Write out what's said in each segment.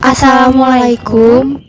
Assalamualaikum.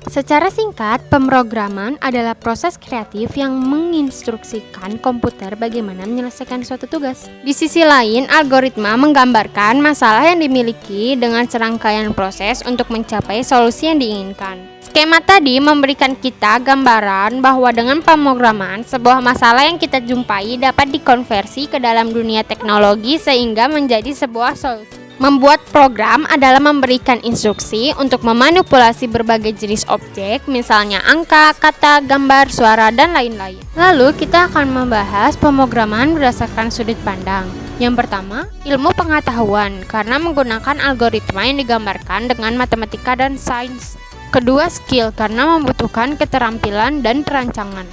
Secara singkat, pemrograman adalah proses kreatif yang menginstruksikan komputer bagaimana menyelesaikan suatu tugas. Di sisi lain, algoritma menggambarkan masalah yang dimiliki dengan serangkaian proses untuk mencapai solusi yang diinginkan. Skema tadi memberikan kita gambaran bahwa dengan pemrograman, sebuah masalah yang kita jumpai dapat dikonversi ke dalam dunia teknologi sehingga menjadi sebuah solusi. Membuat program adalah memberikan instruksi untuk memanipulasi berbagai jenis objek, misalnya angka, kata, gambar, suara, dan lain-lain. Lalu kita akan membahas pemrograman berdasarkan sudut pandang. Yang pertama, ilmu pengetahuan, karena menggunakan algoritma yang digambarkan dengan matematika dan sains. Kedua, skill, karena membutuhkan keterampilan dan perancangan.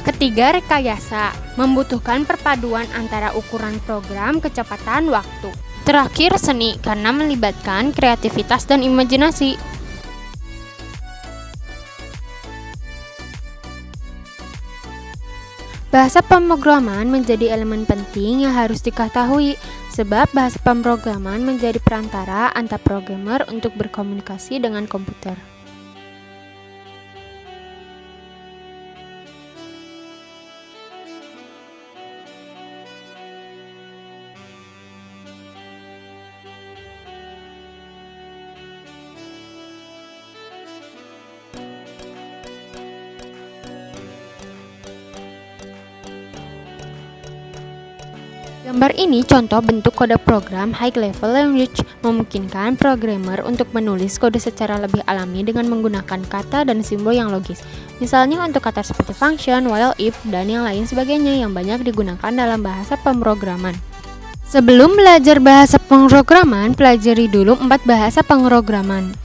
Ketiga, rekayasa, membutuhkan perpaduan antara ukuran program, kecepatan, waktu. Terakhir, seni, karena melibatkan kreativitas dan imajinasi. Bahasa pemrograman menjadi elemen penting yang harus diketahui, sebab bahasa pemrograman menjadi perantara antar programmer untuk berkomunikasi dengan komputer. Gambar ini contoh bentuk kode program high level language, memungkinkan programmer untuk menulis kode secara lebih alami dengan menggunakan kata dan simbol yang logis. Misalnya untuk kata seperti function, while, if, dan yang lain sebagainya yang banyak digunakan dalam bahasa pemrograman. Sebelum belajar bahasa pemrograman, pelajari dulu 4 bahasa pemrograman.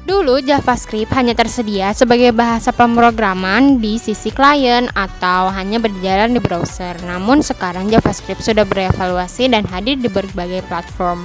Dulu JavaScript hanya tersedia sebagai bahasa pemrograman di sisi klien atau hanya berjalan di browser. Namun sekarang JavaScript sudah berevaluasi dan hadir di berbagai platform.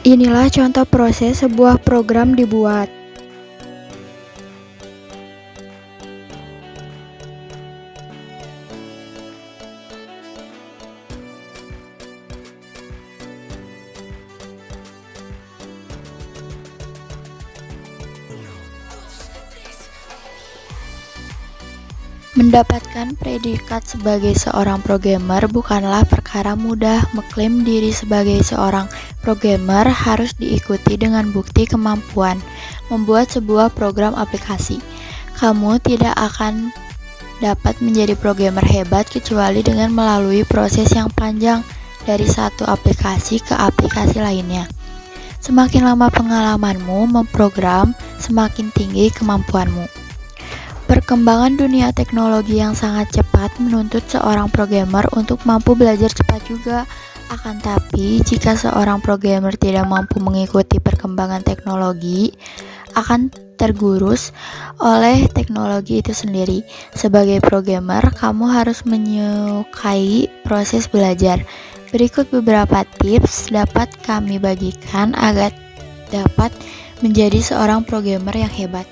Inilah contoh proses sebuah program dibuat. Mendapatkan predikat sebagai seorang programmer bukanlah perkara mudah. Mengklaim diri sebagai seorang programmer harus diikuti dengan bukti kemampuan membuat sebuah program aplikasi. Kamu tidak akan dapat menjadi programmer hebat kecuali dengan melalui proses yang panjang dari satu aplikasi ke aplikasi lainnya. Semakin lama pengalamanmu memprogram, semakin tinggi kemampuanmu. Perkembangan dunia teknologi yang sangat cepat menuntut seorang programmer untuk mampu belajar cepat juga. Akan tapi, jika seorang programmer tidak mampu mengikuti perkembangan teknologi, akan tergerus oleh teknologi itu sendiri. Sebagai programmer, kamu harus menyukai proses belajar. Berikut beberapa tips dapat kami bagikan agar dapat menjadi seorang programmer yang hebat.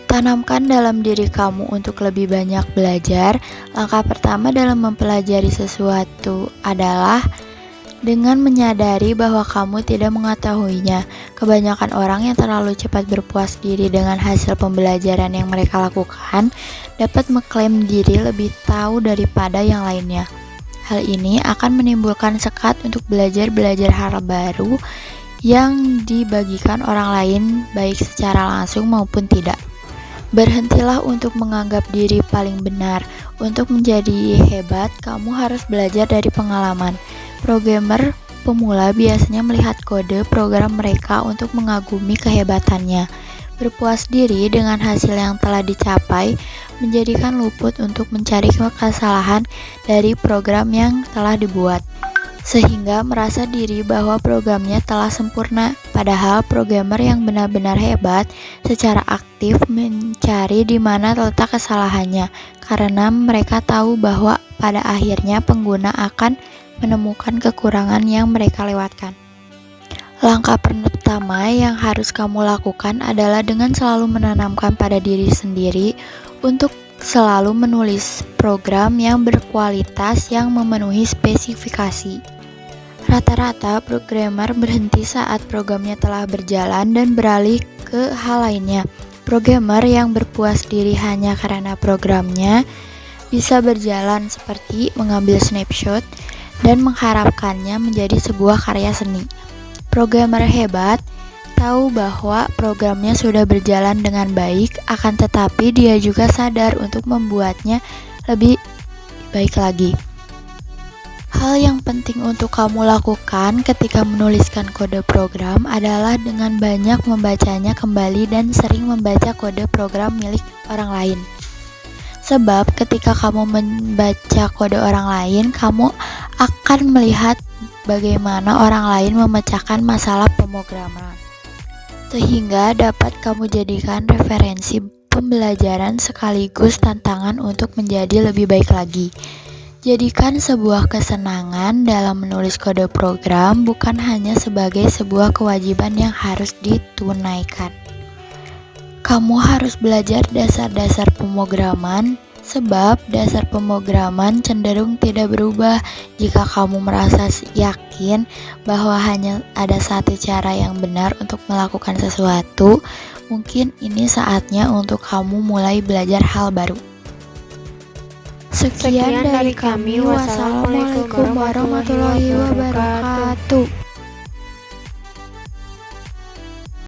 Tanamkan dalam diri kamu untuk lebih banyak belajar. Langkah pertama dalam mempelajari sesuatu adalah dengan menyadari bahwa kamu tidak mengetahuinya. Kebanyakan orang yang terlalu cepat berpuas diri dengan hasil pembelajaran yang mereka lakukan dapat mengklaim diri lebih tahu daripada yang lainnya. Hal ini akan menimbulkan sekat untuk belajar hal baru yang dibagikan orang lain baik secara langsung maupun tidak. Berhentilah untuk menganggap diri paling benar. Untuk menjadi hebat, kamu harus belajar dari pengalaman. Programmer pemula biasanya melihat kode program mereka untuk mengagumi kehebatannya. Berpuas diri dengan hasil yang telah dicapai menjadikan luput untuk mencari kesalahan dari program yang telah dibuat, sehingga merasa diri bahwa programnya telah sempurna. Padahal programmer yang benar-benar hebat secara aktif mencari di mana letak kesalahannya, karena mereka tahu bahwa pada akhirnya pengguna akan menemukan kekurangan yang mereka lewatkan. Langkah pertama yang harus kamu lakukan adalah dengan selalu menanamkan pada diri sendiri untuk selalu menulis program yang berkualitas yang memenuhi spesifikasi. Rata-rata programmer berhenti saat programnya telah berjalan dan beralih ke hal lainnya. Programmer yang berpuas diri hanya karena programnya bisa berjalan seperti mengambil snapshot dan mengharapkannya menjadi sebuah karya seni. Programmer hebat tahu bahwa programnya sudah berjalan dengan baik, akan tetapi dia juga sadar untuk membuatnya lebih baik lagi. Hal yang penting untuk kamu lakukan ketika menuliskan kode program adalah dengan banyak membacanya kembali dan sering membaca kode program milik orang lain. Sebab ketika kamu membaca kode orang lain, kamu akan melihat bagaimana orang lain memecahkan masalah pemrograman, sehingga dapat kamu jadikan referensi pembelajaran sekaligus tantangan untuk menjadi lebih baik lagi. Jadikan sebuah kesenangan dalam menulis kode program bukan hanya sebagai sebuah kewajiban yang harus ditunaikan. Kamu harus belajar dasar-dasar pemrograman, sebab dasar pemrograman cenderung tidak berubah. Jika kamu merasa yakin bahwa hanya ada satu cara yang benar untuk melakukan sesuatu, mungkin ini saatnya untuk kamu mulai belajar hal baru. Sekian dari kami. Wassalamualaikum warahmatullahi wabarakatuh.